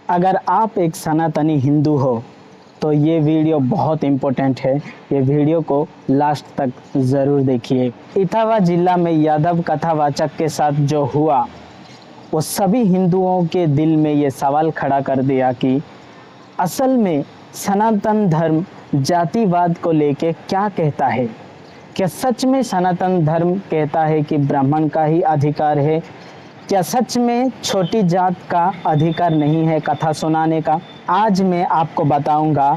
अगर आप एक सनातनी हिंदू हो तो ये वीडियो बहुत इम्पोर्टेंट है। ये वीडियो को लास्ट तक ज़रूर देखिए। इटावा जिला में यादव कथावाचक के साथ जो हुआ वो सभी हिंदुओं के दिल में ये सवाल खड़ा कर दिया कि असल में सनातन धर्म जातिवाद को लेके क्या कहता है। क्या सच में सनातन धर्म कहता है कि ब्राह्मण का ही अधिकार है? क्या सच में छोटी जात का अधिकार नहीं है कथा सुनाने का? आज मैं आपको बताऊंगा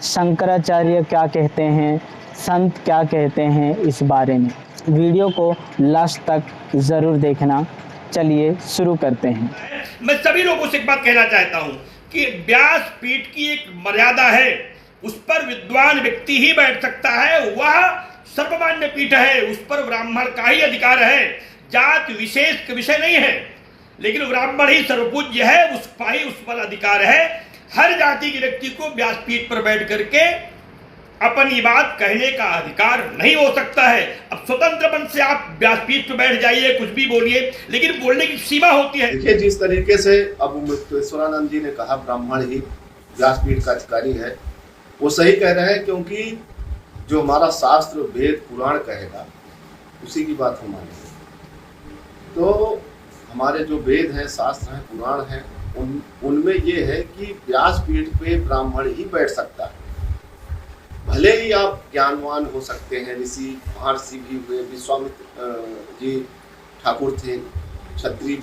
शंकराचार्य क्या कहते हैं, संत क्या कहते हैं इस बारे में। वीडियो को लास्ट तक ज़रूर देखना। चलिए शुरू करते हैं। मैं सभी लोगों से एक बात कहना चाहता हूं कि व्यास पीठ की एक मर्यादा है, उस पर विद्वान व्यक्ति ही बैठ सकता है। वह सर्वमान्य पीठ है, उस पर ब्राह्मण का ही अधिकार है। जात विशेष का विषय नहीं है, लेकिन ब्राह्मण ही सर्वपूज्य है, उसका ही उस पर अधिकार है। हर जाति के व्यक्ति को व्यासपीठ पर बैठ करके अपनी बात कहने का अधिकार नहीं हो सकता है। अब स्वतंत्र मन से आप व्यासपीठ पर बैठ जाइए, कुछ भी बोलिए, लेकिन बोलने की सीमा होती है। देखिए, जिस तरीके से अब मुक्तेश्वरानंद जी ने कहा ब्राह्मण ही व्यासपीठ का अधिकारी है, वो सही कह रहे हैं, क्योंकि जो हमारा शास्त्र वेद पुराण कहेगा उसी की बात हम मानेंगे। तो हमारे जो वेद हैं, शास्त्र हैं, पुराण हैं, उनमें ये है कि व्यासपीठ पे ब्राह्मण ही बैठ सकता है। भले ही आप ज्ञानवान हो सकते हैं, ऋषि महर्षि भी हुए, विश्वामित्र जी ठाकुर थे, क्षत्रिय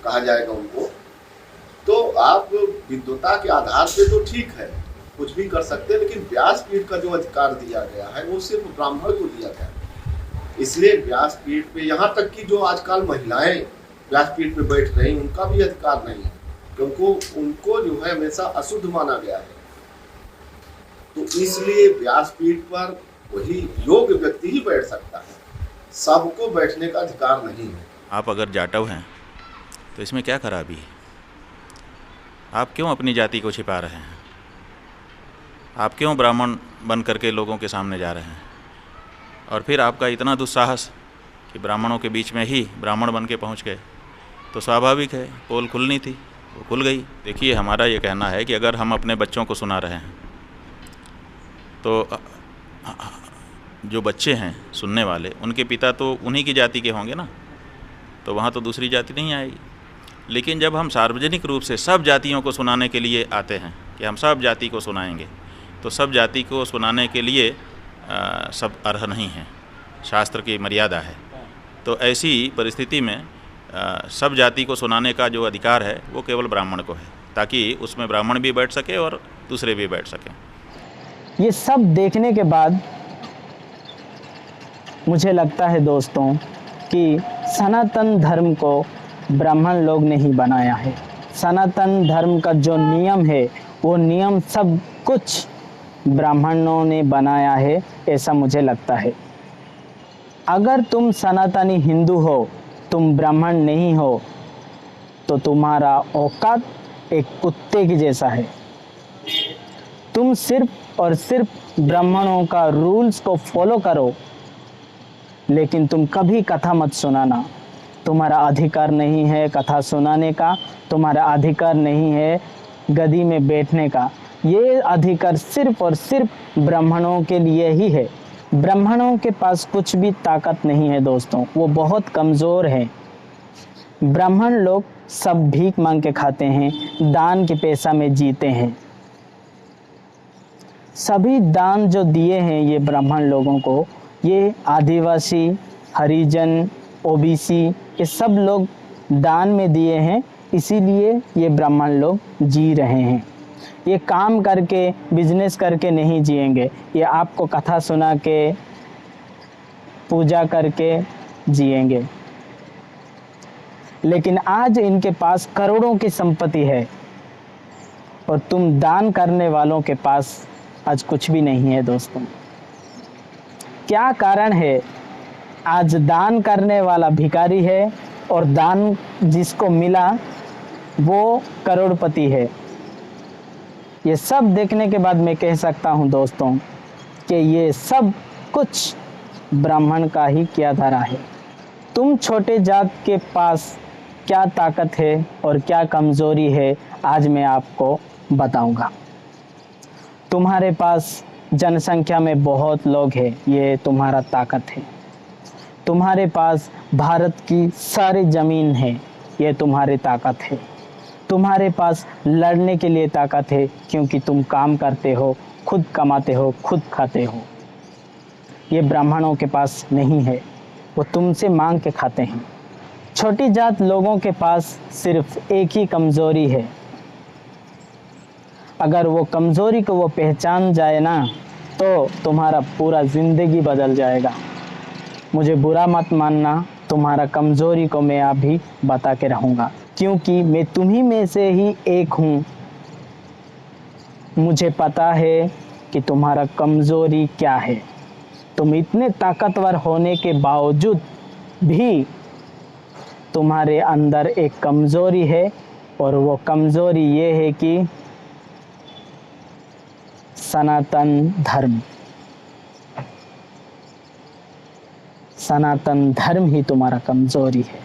कहा जाएगा उनको, तो आप विद्वता के आधार पे तो ठीक है, कुछ भी कर सकते हैं। लेकिन व्यासपीठ का जो अधिकार दिया गया है वो सिर्फ ब्राह्मण को दिया गया है। इसलिए व्यासपीठ पे यहाँ तक कि जो आजकल महिलाएं व्यासपीठ पे बैठ रही, उनका भी अधिकार नहीं है, क्योंकि उनको जो है हमेशा अशुद्ध माना गया है। तो इसलिए व्यासपीठ पर वही योग्य व्यक्ति ही बैठ सकता है, सबको बैठने का अधिकार नहीं है। आप अगर जाटव हैं तो इसमें क्या खराबी है? आप क्यों अपनी जाति को छिपा रहे हैं? आप क्यों ब्राह्मण बन करके लोगों के सामने जा रहे हैं? और फिर आपका इतना दुस्साहस कि ब्राह्मणों के बीच में ही ब्राह्मण बन के पहुँच गए, तो स्वाभाविक है, पोल खुलनी थी, वो खुल गई। देखिए, हमारा ये कहना है कि अगर हम अपने बच्चों को सुना रहे हैं तो जो बच्चे हैं सुनने वाले, उनके पिता तो उन्हीं की जाति के होंगे ना, तो वहाँ तो दूसरी जाति नहीं आएगी। लेकिन जब हम सार्वजनिक रूप से सब जातियों को सुनाने के लिए आते हैं कि हम सब जाति को सुनाएंगे, तो सब जाति को सुनाने के लिए सब अर्ह नहीं हैं, शास्त्र की मर्यादा है। तो ऐसी परिस्थिति में सब जाति को सुनाने का जो अधिकार है वो केवल ब्राह्मण को है, ताकि उसमें ब्राह्मण भी बैठ सके और दूसरे भी बैठ सकें। ये सब देखने के बाद मुझे लगता है दोस्तों कि सनातन धर्म को ब्राह्मण लोग ने ही बनाया है। सनातन धर्म का जो नियम है वो नियम सब कुछ ब्राह्मणों ने बनाया है, ऐसा मुझे लगता है। अगर तुम सनातनी हिंदू हो, तुम ब्राह्मण नहीं हो, तो तुम्हारा औकात एक कुत्ते की जैसा है। तुम सिर्फ और सिर्फ ब्राह्मणों का रूल्स को फॉलो करो, लेकिन तुम कभी कथा मत सुनाना। तुम्हारा अधिकार नहीं है कथा सुनाने का, तुम्हारा अधिकार नहीं है गद्दी में बैठने का। ये अधिकार सिर्फ और सिर्फ ब्राह्मणों के लिए ही है। ब्राह्मणों के पास कुछ भी ताकत नहीं है दोस्तों, वो बहुत कमज़ोर हैं। ब्राह्मण लोग सब भीख मांग के खाते हैं, दान के पैसा में जीते हैं। सभी दान जो दिए हैं ये ब्राह्मण लोगों को, ये आदिवासी, हरिजन, ओबीसी, ये सब लोग दान में दिए हैं, इसीलिए ये ब्राह्मण लोग जी रहे हैं। ये काम करके, बिजनेस करके नहीं जिएंगे, ये आपको कथा सुना के, पूजा करके जिएंगे। लेकिन आज इनके पास करोड़ों की संपत्ति है और तुम दान करने वालों के पास आज कुछ भी नहीं है दोस्तों। क्या कारण है? आज दान करने वाला भिखारी है और दान जिसको मिला वो करोड़पति है। ये सब देखने के बाद मैं कह सकता हूँ दोस्तों कि ये सब कुछ ब्राह्मण का ही किया धरा है। तुम छोटे जात के पास क्या ताकत है और क्या कमज़ोरी है आज मैं आपको बताऊंगा। तुम्हारे पास जनसंख्या में बहुत लोग हैं, ये तुम्हारा ताकत है। तुम्हारे पास भारत की सारी ज़मीन है, ये तुम्हारी ताकत है। तुम्हारे पास लड़ने के लिए ताकत है क्योंकि तुम काम करते हो, खुद कमाते हो, खुद खाते हो। ये ब्राह्मणों के पास नहीं है, वो तुमसे मांग के खाते हैं। छोटी जात लोगों के पास सिर्फ एक ही कमज़ोरी है, अगर वो कमज़ोरी को वो पहचान जाए ना तो तुम्हारा पूरा ज़िंदगी बदल जाएगा। मुझे बुरा मत मानना, तुम्हारा कमज़ोरी को मैं अभी बता के रहूँगा क्योंकि मैं तुम्ही में से ही एक हूँ। मुझे पता है कि तुम्हारा कमज़ोरी क्या है। तुम इतने ताकतवर होने के बावजूद भी तुम्हारे अंदर एक कमज़ोरी है और वो कमज़ोरी ये है कि सनातन धर्म। सनातन धर्म ही तुम्हारा कमज़ोरी है।